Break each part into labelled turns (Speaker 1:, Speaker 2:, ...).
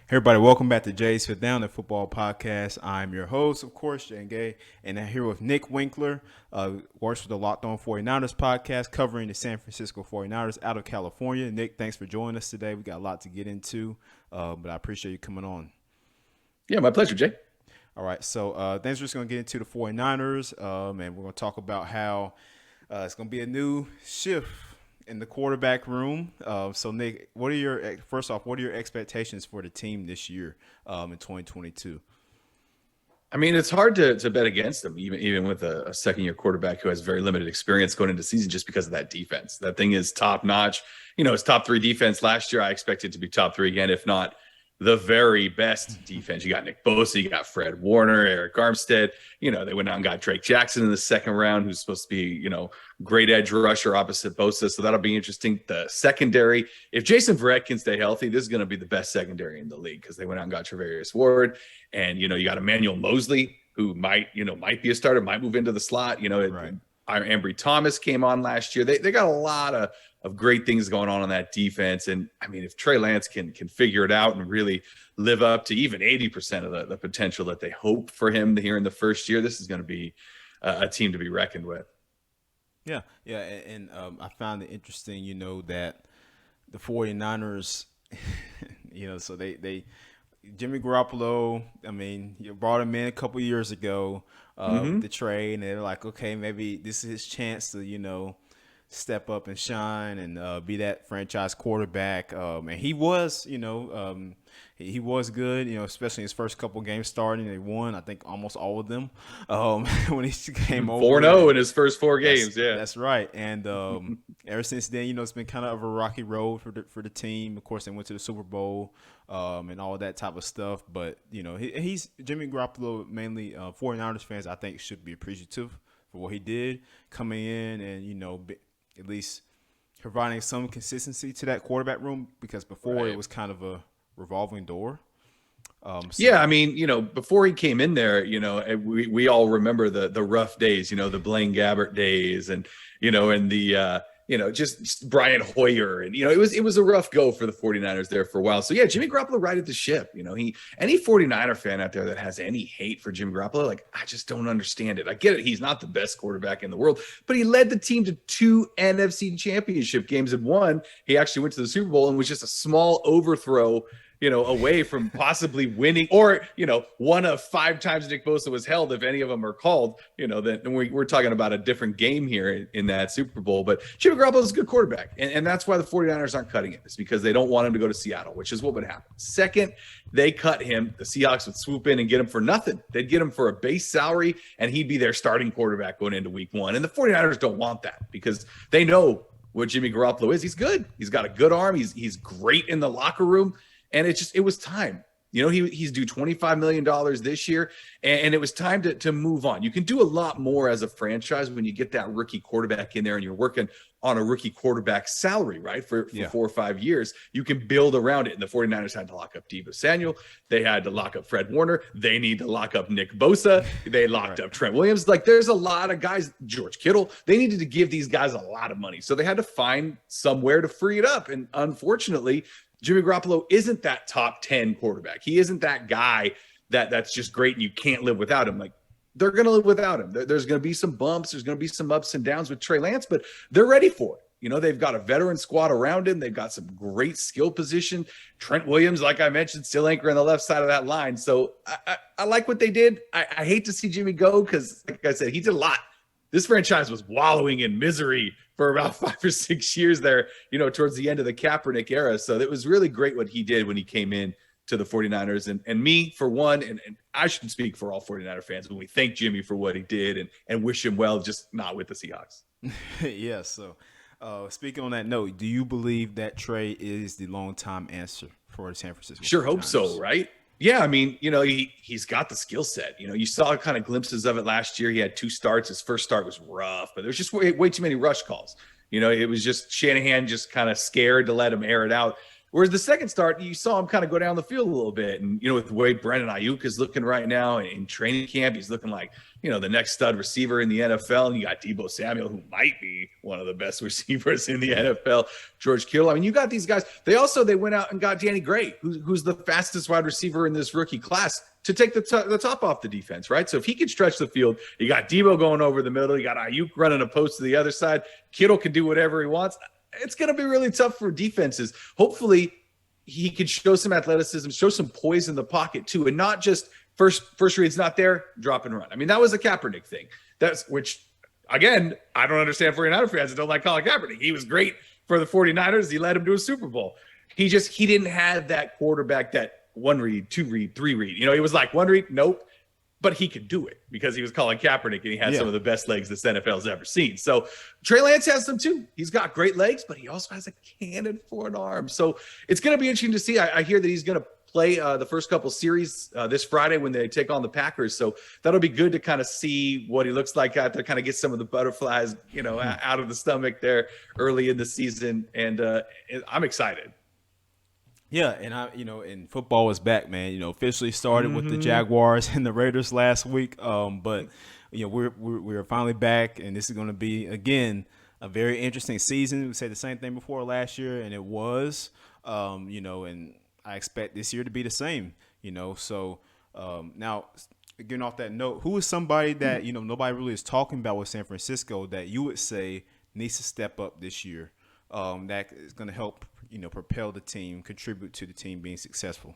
Speaker 1: Hey everybody, welcome back to Jay's Fifth Down, the football podcast. I'm your host, of course, Jay Gay, and I'm here with Nick Winkler, works for the Locked On 49ers podcast, covering the San Francisco 49ers out of California. Nick, thanks for joining us today. We got a lot to get into, but I appreciate you coming on.
Speaker 2: Yeah, my pleasure, Jay.
Speaker 1: All right, so thanks. We're just going to get into the 49ers, and we're going to talk about how it's going to be a new shift in the quarterback room. So Nick, what are your expectations for the team this year in 2022?
Speaker 2: I mean, it's hard to bet against them, even with a second-year quarterback who has very limited experience going into the season just because of that defense. That thing is top-notch. You know, it's top three defense last year. I expect it to be top three again, if not the very best defense. You got Nick Bosa, you got Fred Warner, Eric Armstead. You know, they went out and got Drake Jackson in the second round, who's supposed to be, you know, great edge rusher opposite Bosa. So that'll be interesting. The secondary, if Jason Verrett can stay healthy, this is going to be the best secondary in the league because they went out and got Travarius Ward. And, you know, you got Emmanuel Mosley, who might be a starter, might move into the slot. You know,
Speaker 1: Right.
Speaker 2: Ambry Thomas came on last year. They got a lot of great things going on that defense. And I mean, if Trey Lance can figure it out and really live up to even 80% of the potential that they hope for him here in the first year, this is going to be a team to be reckoned with.
Speaker 1: Yeah, and I found it interesting, that the 49ers, so they Jimmy Garoppolo, I mean, you brought him in a couple years ago with the trade, and they're like, okay, maybe this is his chance to, step up and shine and be that franchise quarterback. And he was, he was good, especially his first couple games starting. They won, I think, almost all of them when he came over.
Speaker 2: 4-0 in his first four games,
Speaker 1: That's right. And ever since then, it's been kind of a rocky road for the team. Of course, they went to the Super Bowl and all that type of stuff. But, he's Jimmy Garoppolo, mainly 49ers fans, I think, should be appreciative for what he did coming in and, at least providing some consistency to that quarterback room, because before it was kind of a revolving door.
Speaker 2: Yeah, I mean, before he came in there, we all remember the rough days, the Blaine Gabbert days, and and the just Brian Hoyer, and it was a rough go for the 49ers there for a while. So yeah, Jimmy Garoppolo righted the ship. Any 49er fan out there that has any hate for Jimmy Garoppolo, like, I just don't understand it. I get it, he's not the best quarterback in the world, but he led the team to 2 NFC championship games, and one he actually went to the Super Bowl and was just a small overthrow away from possibly winning, or, one of 5 times Nick Bosa was held, if any of them are called, then we're talking about a different game here in that Super Bowl. But Jimmy Garoppolo is a good quarterback. And that's why the 49ers aren't cutting it. It's because they don't want him to go to Seattle, which is what would happen. Second, they cut him, the Seahawks would swoop in and get him for nothing. They'd get him for a base salary, and he'd be their starting quarterback going into week 1. And the 49ers don't want that, because they know what Jimmy Garoppolo is. He's good. He's got a good arm. He's great in the locker room. And it was time. He's due $25 million this year, and it was time to move on. You can do a lot more as a franchise when you get that rookie quarterback in there and you're working on a rookie quarterback salary, right? For 4 or 5 years, you can build around it. And the 49ers had to lock up Deebo Samuel. They had to lock up Fred Warner. They need to lock up Nick Bosa. They locked up Trent Williams. Like, there's a lot of guys, George Kittle. They needed to give these guys a lot of money. So they had to find somewhere to free it up. And unfortunately, Jimmy Garoppolo isn't that top 10 quarterback. He isn't that guy that's just great and you can't live without him. Like, they're going to live without him. There's going to be some bumps. There's going to be some ups and downs with Trey Lance, but they're ready for it. They've got a veteran squad around him. They've got some great skill position. Trent Williams, like I mentioned, still anchoring the left side of that line. So I like what they did. I hate to see Jimmy go because, like I said, he did a lot. This franchise was wallowing in misery for about 5 or 6 years there, towards the end of the Kaepernick era. So it was really great what he did when he came in to the 49ers. And me, for one, and I should speak for all 49er fans when we thank Jimmy for what he did and wish him well, just not with the Seahawks.
Speaker 1: Yeah, so speaking on that note, do you believe that Trey is the long-time answer for the San Francisco 49ers?
Speaker 2: Sure hope so, right? Yeah, I mean, he's got the skill set. You saw kind of glimpses of it last year. He had 2 starts. His first start was rough, but there was just way too many rush calls. It was just Shanahan just kind of scared to let him air it out. Whereas the second start, you saw him kind of go down the field a little bit. And, with the way Brandon Ayuk is looking right now in training camp, he's looking like, the next stud receiver in the NFL. And you got Deebo Samuel, who might be one of the best receivers in the NFL. George Kittle. I mean, you got these guys. They went out and got Danny Gray, who's the fastest wide receiver in this rookie class, to take the top off the defense, right? So if he can stretch the field, you got Deebo going over the middle, you got Ayuk running a post to the other side. Kittle can do whatever he wants. It's going to be really tough for defenses. Hopefully he could show some athleticism, show some poise in the pocket too, and not just first read's not there, drop and run. I mean, that was a Kaepernick thing. Which, again, I don't understand 49er fans that don't like Colin Kaepernick. He was great for the 49ers. He led them to a Super Bowl. He didn't have that quarterback, that one read, two read, three read. He was like one read, nope. But he could do it because he was Colin Kaepernick and he had some of the best legs this NFL's ever seen. So Trey Lance has them too. He's got great legs, but he also has a cannon for an arm. So it's going to be interesting to see. I hear that he's going to play the first couple series this Friday when they take on the Packers. So that'll be good to kind of see what he looks like out there, kind of get some of the butterflies, out of the stomach there early in the season. And I'm excited.
Speaker 1: Yeah, and and football is back, man. Officially started with the Jaguars and the Raiders last week. But we're finally back, and this is going to be again a very interesting season. We said the same thing before last year, and it was. And I expect this year to be the same. So now getting off that note, who is somebody that nobody really is talking about with San Francisco that you would say needs to step up this year? That is going to help propel the team, contribute to the team being successful?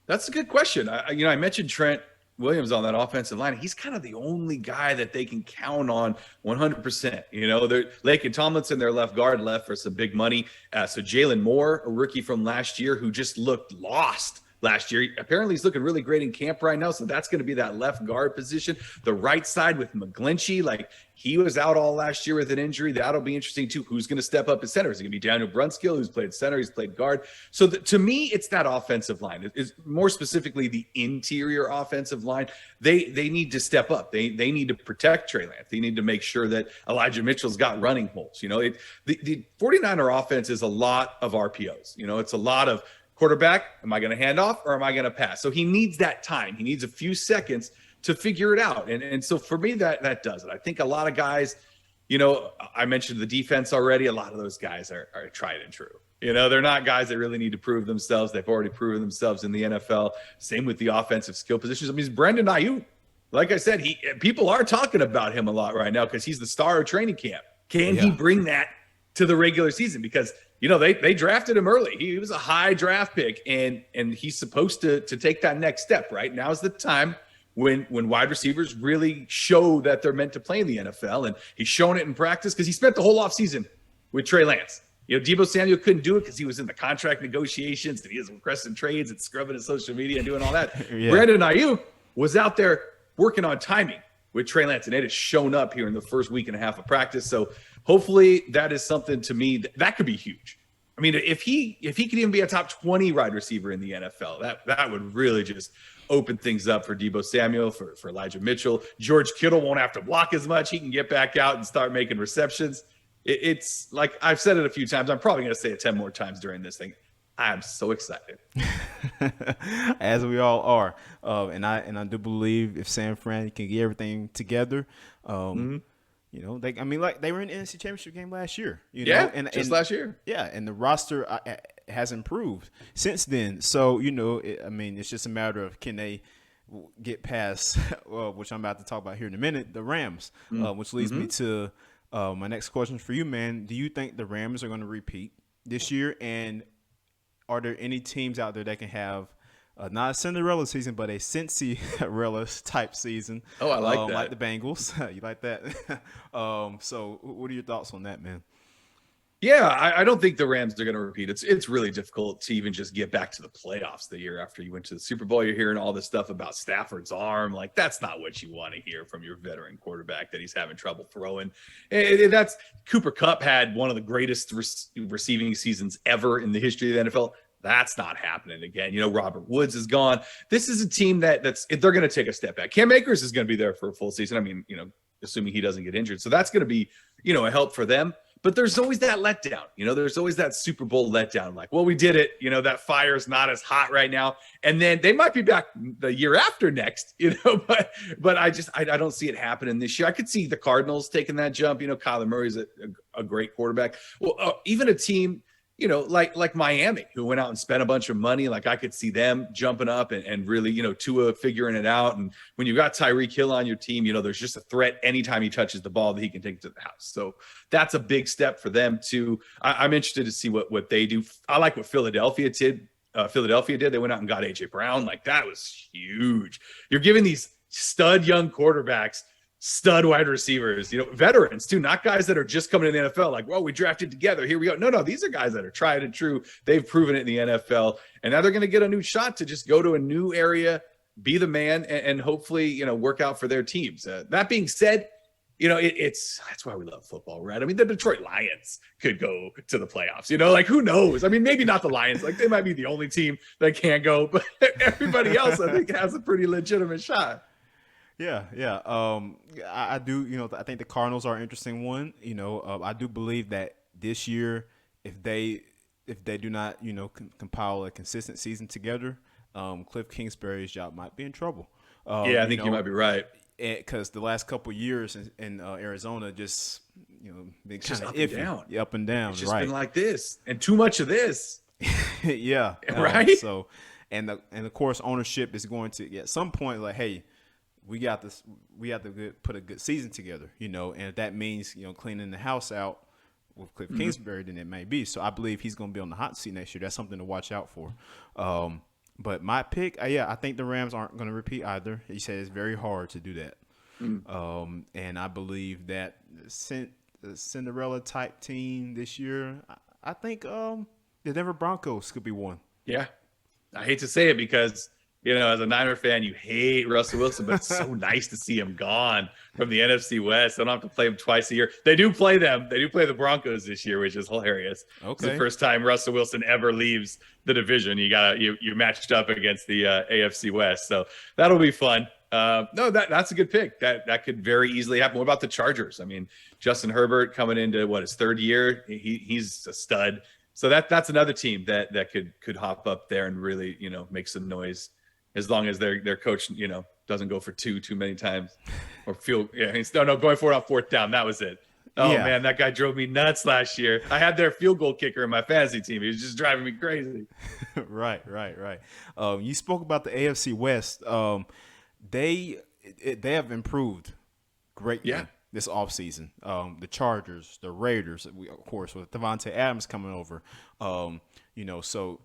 Speaker 2: That's a good question. I mentioned Trent Williams on that offensive line. He's kind of the only guy that they can count on 100%. Lake and Tomlinson, their left guard, left for some big money. So Jalen Moore, a rookie from last year who just looked lost last year. Apparently he's looking really great in camp right now. So that's going to be that left guard position. The right side with McGlinchey, he was out all last year with an injury. That'll be interesting too. Who's going to step up at center? Is it going to be Daniel Brunskill, who's played center? He's played guard. So to me, it's that offensive line. It's more specifically the interior offensive line. They need to step up. They need to protect Trey Lance. They need to make sure that Elijah Mitchell's got running holes. The 49er offense is a lot of RPOs. It's a lot of quarterback, am I going to hand off or am I going to pass? So he needs that time. He needs a few seconds to figure it out. And so for me, that does it. I think a lot of guys, I mentioned the defense already. A lot of those guys are tried and true. They're not guys that really need to prove themselves. They've already proven themselves in the NFL. Same with the offensive skill positions. I mean, Brandon Ayuk, like I said, people are talking about him a lot right now because he's the star of training camp. Can he bring that to the regular season? Because they drafted him early. He was a high draft pick, and he's supposed to take that next step, right? Now's the time when wide receivers really show that they're meant to play in the NFL, and he's shown it in practice because he spent the whole offseason with Trey Lance. Deebo Samuel couldn't do it because he was in the contract negotiations, and he was requesting trades and scrubbing his social media and doing all that. Brandon Ayuk was out there working on timing with Trey Lance, and it has shown up here in the first week and a half of practice. So hopefully that is something to me that could be huge. I mean, if he could even be a top 20 wide receiver in the NFL, that would really just open things up for Deebo Samuel, for Elijah Mitchell. George Kittle won't have to block as much. He can get back out and start making receptions. It's like I've said it a few times. I'm probably going to say it 10 more times during this thing. I'm so excited.
Speaker 1: As we all are. And I do believe if San Fran can get everything together, they were in the NFC Championship game last year.
Speaker 2: Just last year.
Speaker 1: Yeah, and the roster has improved since then. So, it's just a matter of can they get past, which I'm about to talk about here in a minute, the Rams, which leads me to my next question for you, man. Do you think the Rams are going to repeat this year? And are there any teams out there that can have not a Cinderella season, but a Cincy-rella type season?
Speaker 2: Oh, I like that.
Speaker 1: Like the Bengals. You like that? So what are your thoughts on that, man?
Speaker 2: Yeah, I don't think the Rams are going to repeat. It's really difficult to even just get back to the playoffs the year after you went to the Super Bowl. You're hearing all this stuff about Stafford's arm. Like, that's not what you want to hear from your veteran quarterback, that he's having trouble throwing. That's Cooper Kupp had one of the greatest receiving seasons ever in the history of the NFL. That's not happening again. Robert Woods is gone. This is a team that's they're going to take a step back. Cam Akers is going to be there for a full season. I mean, assuming he doesn't get injured. So that's going to be, a help for them. But there's always that letdown. There's always that Super Bowl letdown. Like, well, we did it. That fire's not as hot right now. And then they might be back the year after next, but I don't see it happening this year. I could see the Cardinals taking that jump. Kyler Murray's a great quarterback. Well, even a team, like Miami, who went out and spent a bunch of money. Like, I could see them jumping up and really, Tua figuring it out. And when you've got Tyreek Hill on your team, there's just a threat anytime he touches the ball that he can take it to the house. So that's a big step for them too. I'm interested to see what they do. I like what Philadelphia did. They went out and got AJ Brown. Like, that was huge. You're giving these stud young quarterbacks stud wide receivers, veterans too, not guys that are just coming to the NFL like, well, we drafted together, here we go. No, these are guys that are tried and true. They've proven it in the NFL, and now they're going to get a new shot to just go to a new area, be the man, and hopefully, work out for their teams. That being said, that's why we love football, right? I mean, the Detroit Lions could go to the playoffs, like, who knows? I mean, maybe not the Lions, like, they might be the only team that can't go, but everybody else, I think, has a pretty legitimate shot.
Speaker 1: Yeah. I do. I think the Cardinals are an interesting one. I do believe that this year, if they do not, compile a consistent season together, Cliff Kingsbury's job might be in trouble.
Speaker 2: I think you might be right.
Speaker 1: Because the last couple of years in Arizona, just been
Speaker 2: kind of
Speaker 1: iffy, up and down.
Speaker 2: It's just
Speaker 1: right.
Speaker 2: been like this, and too much of this.
Speaker 1: Yeah.
Speaker 2: Right.
Speaker 1: So, and of course, ownership is going to at some point like, hey, we got this. We have to put a good season together, and if that means cleaning the house out with Cliff Kingsbury, then it may be. So I believe he's going to be on the hot seat next year. That's something to watch out for. But my pick, I think the Rams aren't going to repeat either. He said it's very hard to do that, and I believe that the Cinderella type team this year. I think the Denver Broncos could be one.
Speaker 2: Yeah, I hate to say it because, as a Niner fan, you hate Russell Wilson, but it's so nice to see him gone from the NFC West. I don't have to play him twice a year. They do play them. They do play the Broncos this year, which is hilarious.
Speaker 1: Okay.
Speaker 2: It's the first time Russell Wilson ever leaves the division. You matched up against the AFC West, so that'll be fun. No, that's a good pick. That could very easily happen. What about the Chargers? I mean, Justin Herbert coming into his third year. He's a stud. So that's another team that could hop up there and really make some noise. As long as their coach, doesn't go for too many times or going for it on fourth down. That was it. Oh, yeah. Man, that guy drove me nuts last year. I had their field goal kicker in my fantasy team. He was just driving me crazy.
Speaker 1: Right. You spoke about the AFC West. They have improved greatly this offseason. The Chargers, the Raiders, of course, with Devontae Adams coming over. So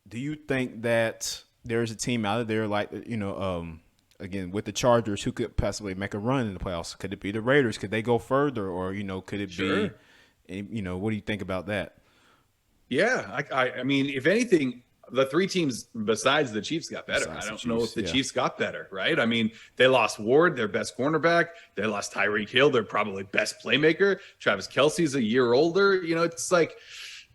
Speaker 1: do you think that there's a team out of there like, again, with the Chargers who could possibly make a run in the playoffs? Could it be the Raiders? Could they go further? Or, could it be, what do you think about that?
Speaker 2: Yeah. I mean, if anything, the three teams besides the Chiefs got better. I don't know if the Chiefs got better, right? I mean, they lost Ward, their best cornerback. They lost Tyreek Hill, their probably best playmaker. Travis Kelce's a year older. It's like,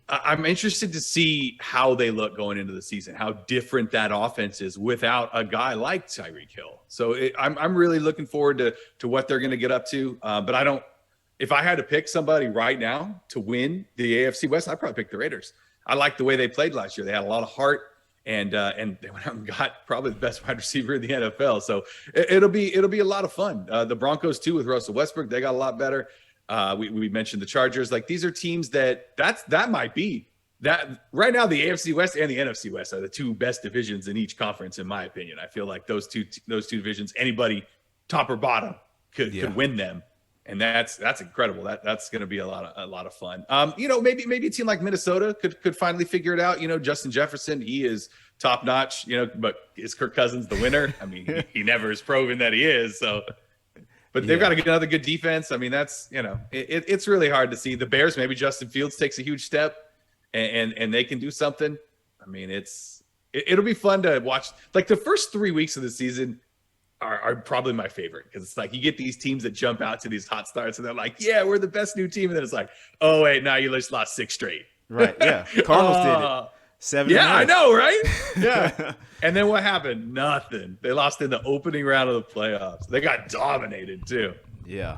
Speaker 2: I'm interested to see how they look going into the season, how different that offense is without a guy like Tyreek Hill. So I'm really looking forward to what they're going to get up to. But if I had to pick somebody right now to win the AFC West, I'd probably pick the Raiders. I like the way they played last year. They had a lot of heart, and they went out and got probably the best wide receiver in the NFL. So it'll be a lot of fun. The Broncos too, with Russell Westbrook, they got a lot better. We mentioned the Chargers. Like, these are teams that might be that right now. The AFC West and the NFC West are the two best divisions in each conference, in my opinion. I feel like those two divisions, anybody top or bottom could win them, and that's incredible. That's going to be a lot of fun. Maybe a team like Minnesota could finally figure it out. Justin Jefferson, he is top notch. But is Kirk Cousins the winner? I mean, he never has proven that he is. So. But they've got to get another good defense. I mean, that's, it's really hard to see. The Bears, maybe Justin Fields takes a huge step and they can do something. I mean, it'll be fun to watch. Like, the first 3 weeks of the season are probably my favorite, because it's like you get these teams that jump out to these hot starts and they're like, yeah, we're the best new team. And then it's like, oh, wait, now you just lost 6 straight.
Speaker 1: Right. Yeah. Cardinals did it. 7.
Speaker 2: Yeah, I know, right? Yeah. And then what happened? Nothing. They lost in the opening round of the playoffs. They got dominated too.
Speaker 1: Yeah.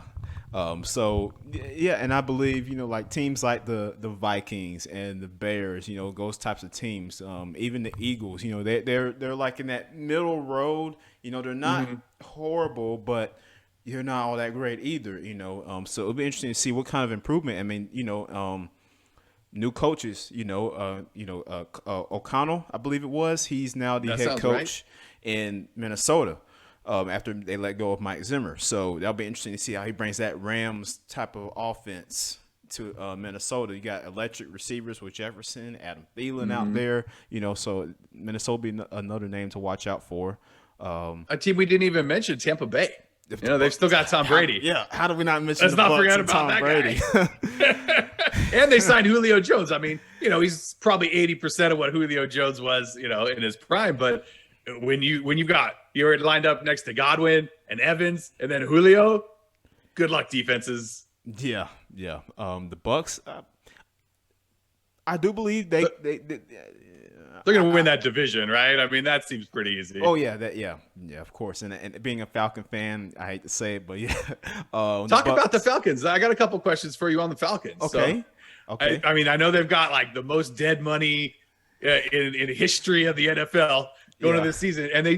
Speaker 1: So yeah, and I believe like teams like the Vikings and the Bears, those types of teams, even the Eagles, they're like in that middle road. They're not
Speaker 2: Mhm.
Speaker 1: horrible, but you're not all that great either. So it'll be interesting to see what kind of improvement. I mean, new coaches. O'Connell, I believe it was. He's now the
Speaker 2: That
Speaker 1: head
Speaker 2: sounds right.
Speaker 1: coach in Minnesota. After they let go of Mike Zimmer, so that'll be interesting to see how he brings that Rams type of offense to Minnesota. You got electric receivers with Jefferson, Adam Thielen out
Speaker 2: Mhm.
Speaker 1: there. So Minnesota will be another name to watch out for. Um,
Speaker 2: A team we didn't even mention, Tampa Bay.
Speaker 1: if the
Speaker 2: They've still
Speaker 1: Bucks,
Speaker 2: got Tom Brady.
Speaker 1: how do we not mention
Speaker 2: Let's
Speaker 1: the
Speaker 2: not
Speaker 1: Bucks
Speaker 2: forget
Speaker 1: and
Speaker 2: about
Speaker 1: Tom
Speaker 2: that
Speaker 1: Brady?
Speaker 2: guy. And they signed Julio Jones. I mean, he's probably 80% of what Julio Jones was, in his prime. But when you're lined up next to Godwin and Evans and then Julio, good luck defenses.
Speaker 1: Yeah, yeah. The Bucks. I do believe they
Speaker 2: They're going to win that division, right? I mean, that seems pretty easy.
Speaker 1: Oh yeah, yeah, of course. And being a Falcon fan, I hate to say it, but yeah. The
Speaker 2: Talk about the
Speaker 1: Bucks.
Speaker 2: Falcons. I got a couple questions for you on the Falcons. So,
Speaker 1: Okay, okay.
Speaker 2: I mean, I know they've got like the most dead money in history of the NFL going to
Speaker 1: Yeah.
Speaker 2: this season, and they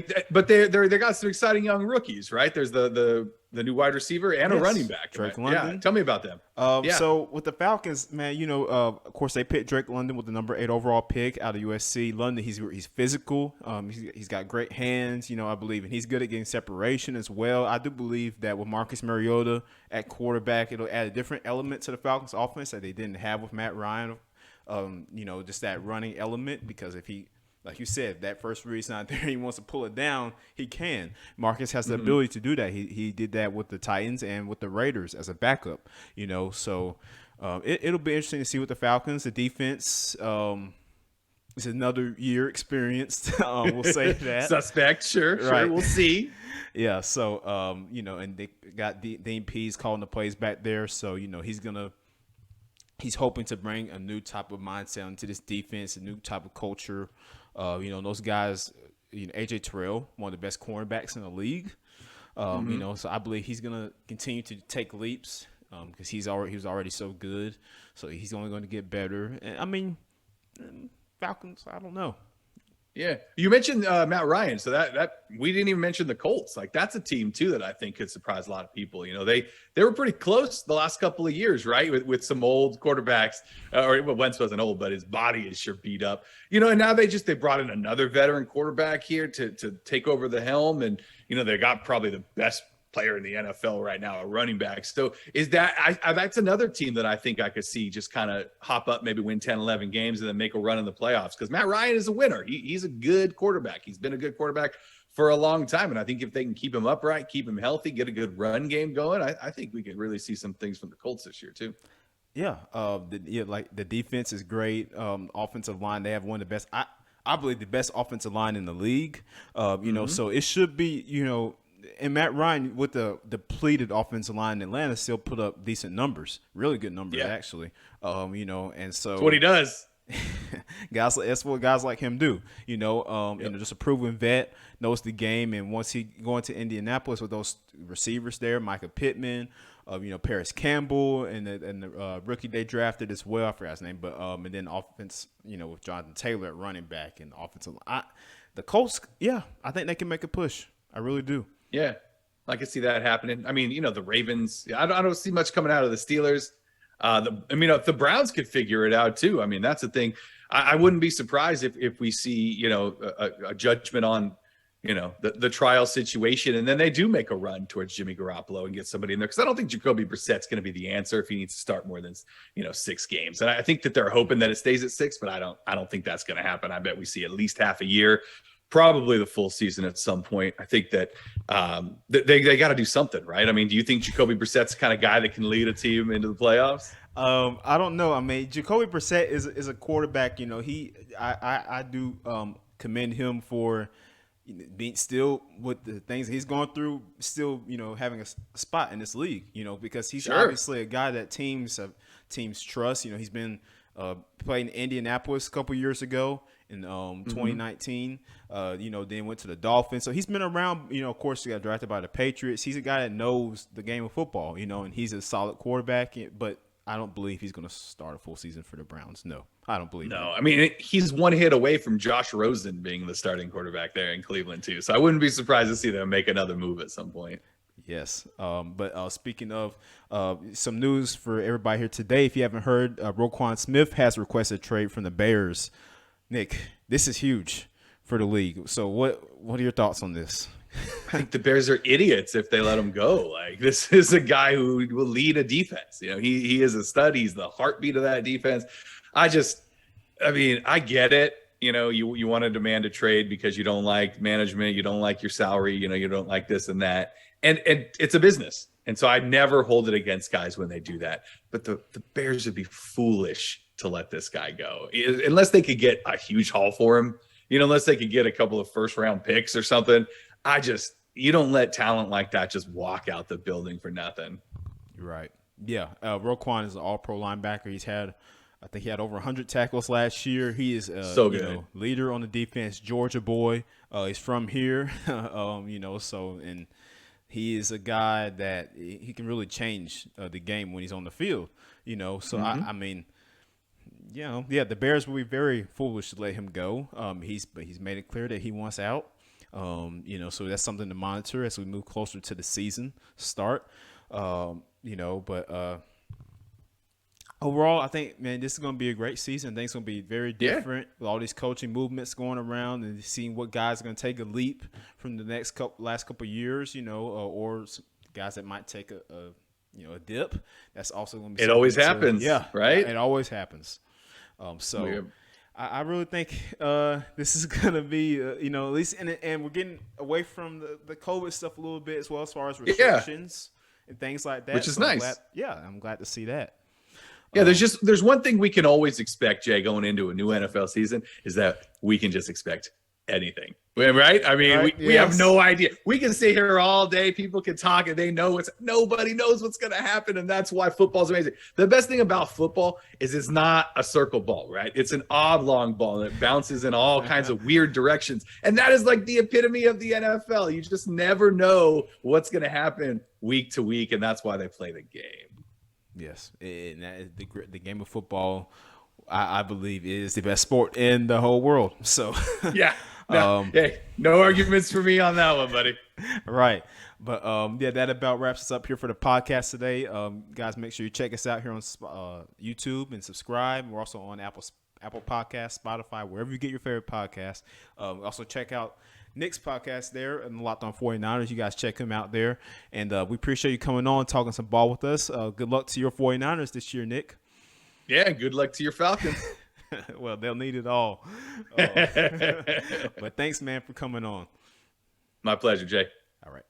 Speaker 2: got some exciting young rookies, right? There's the new wide receiver and a running
Speaker 1: Yes,
Speaker 2: back.
Speaker 1: Drake
Speaker 2: Yeah,
Speaker 1: London.
Speaker 2: tell me about them. Yeah.
Speaker 1: So with the Falcons, man, of course they picked Drake London with the number 8 overall pick out of USC. London, he's physical. He's got great hands. I believe, and he's good at getting separation as well. I do believe that with Marcus Mariota at quarterback, it'll add a different element to the Falcons' offense that they didn't have with Matt Ryan. Just that running element, because if he, like you said, that first read's not there, he wants to pull it down, he can. Marcus has the
Speaker 2: Mm-hmm.
Speaker 1: ability to do that. He did that with the Titans and with the Raiders as a backup, so it'll be interesting to see with the Falcons. The defense is another year experienced. We'll say that.
Speaker 2: Suspect, sure,
Speaker 1: Right.
Speaker 2: we'll see.
Speaker 1: Yeah, so and they got Dean Pease calling the plays back there, so he's hoping to bring a new type of mindset into this defense, a new type of culture. Those guys, AJ Terrell, one of the best cornerbacks in the league. So I believe he's gonna continue to take leaps because he was already so good. So he's only going to get better. And I mean, Falcons, I don't know.
Speaker 2: Yeah, you mentioned Matt Ryan, so that we didn't even mention the Colts. Like that's a team too that I think could surprise a lot of people. They were pretty close the last couple of years, right? With some old quarterbacks, Wentz wasn't old, but his body is sure beat up. And now they brought in another veteran quarterback here to take over the helm, and they got probably the best player in the NFL right now, a running back. So that's another team that I think I could see just kind of hop up, maybe win 10, 11 games and then make a run in the playoffs. Because Matt Ryan is a winner. He's a good quarterback. He's been a good quarterback for a long time. And I think if they can keep him upright, keep him healthy, get a good run game going, I think we could really see some things from the Colts this year too.
Speaker 1: Yeah, like the defense is great. Offensive line, they have one of the best. I believe the best offensive line in the league. So it should be, and Matt Ryan with the depleted offensive line in Atlanta still put up decent numbers, really good numbers actually. And so
Speaker 2: That's what he does.
Speaker 1: that's what guys like him do. Just a proven vet, knows the game, and once he going to Indianapolis with those receivers there, Micah Pittman, Paris Campbell, and the rookie they drafted as well. I forgot his name, but and then offense, with Jonathan Taylor at running back and offensive line. The Colts, yeah, I think they can make a push. I really do.
Speaker 2: Yeah, I can see that happening. I mean, the Ravens. I don't see much coming out of the Steelers. If the Browns could figure it out too. I mean, that's the thing. I wouldn't be surprised if we see a judgment on the trial situation, and then they do make a run towards Jimmy Garoppolo and get somebody in there, because I don't think Jacoby Brissett's going to be the answer if he needs to start more than 6 games. And I think that they're hoping that it stays at 6, but I don't think that's going to happen. I bet we see at least half a year, probably the full season at some point. I think that they got to do something, right? I mean, do you think Jacoby Brissett's the kind of guy that can lead a team into the playoffs?
Speaker 1: I don't know. I mean, Jacoby Brissett is a quarterback. I do commend him for being still with the things he's gone through, still having a spot in this league. Because he's obviously a guy that teams trust. He's been playing in Indianapolis a couple years ago, in 2019. Then went to the Dolphins. So he's been around. Of course, he got drafted by the Patriots. He's a guy that knows the game of football. And he's a solid quarterback. But I don't believe he's going to start a full season for the Browns. No, I don't believe.
Speaker 2: No, I mean, he's one hit away from Josh Rosen being the starting quarterback there in Cleveland too. So I wouldn't be surprised to see them make another move at some point.
Speaker 1: Yes. But speaking of some news for everybody here today, if you haven't heard, Roquan Smith has requested a trade from the Bears. Nick, this is huge for the league. So what are your thoughts on this?
Speaker 2: I think the Bears are idiots if they let him go. Like, this is a guy who will lead a defense. He is a stud. He's the heartbeat of that defense. I get it. You want to demand a trade because you don't like management, you don't like your salary, you don't like this and that. And it's a business. And so I never hold it against guys when they do that. But the Bears would be foolish to let this guy go unless they could get a huge haul for him, unless they could get a couple of first round picks or something. You don't let talent like that just walk out the building for nothing.
Speaker 1: Right. Yeah. Roquan is an all-pro linebacker. I think he had over 100 tackles last year. He is
Speaker 2: so good.
Speaker 1: Leader on the defense, Georgia boy. He's from here, and he is a guy that he can really change the game when he's on the field, So,
Speaker 2: Mm-hmm.
Speaker 1: The Bears will be very foolish to let him go. He's made it clear that he wants out. So that's something to monitor as we move closer to the season start. Overall, I think, man, this is going to be a great season. I think it's going to be very different with all these coaching movements going around and seeing what guys are going to take a leap from the last couple of years, or guys that might take a dip. That's also going to be.
Speaker 2: It always happens. Right.
Speaker 1: It always happens. I really think this is going to be, at least, and we're getting away from the COVID stuff a little bit as far as restrictions and things like that.
Speaker 2: Which is nice.
Speaker 1: I'm glad to see that.
Speaker 2: Yeah, there's one thing we can always expect, Jay, going into a new NFL season is that we can just expect anything, right? I mean, we have no idea. We can sit here all day. People can talk and nobody knows what's going to happen. And that's why football's amazing. The best thing about football is it's not a circle ball, right? It's an oblong ball that bounces in all kinds of weird directions. And that is like the epitome of the NFL. You just never know what's going to happen week to week. And that's why they play the game.
Speaker 1: Yes, and that is the game of football. I believe is the best sport in the whole world. So
Speaker 2: hey, no arguments for me on that one, buddy.
Speaker 1: Right, but that about wraps us up here for the podcast today. Guys, make sure you check us out here on YouTube and subscribe. We're also on Apple Podcasts, Spotify, wherever you get your favorite podcast. Also check out Nick's podcast there and Locked On 49ers. You guys check him out there. And we appreciate you coming on, talking some ball with us. Good luck to your 49ers this year, Nick.
Speaker 2: Yeah, good luck to your Falcons.
Speaker 1: Well, they'll need it all. But thanks, man, for coming on.
Speaker 2: My pleasure, Jay.
Speaker 1: All right.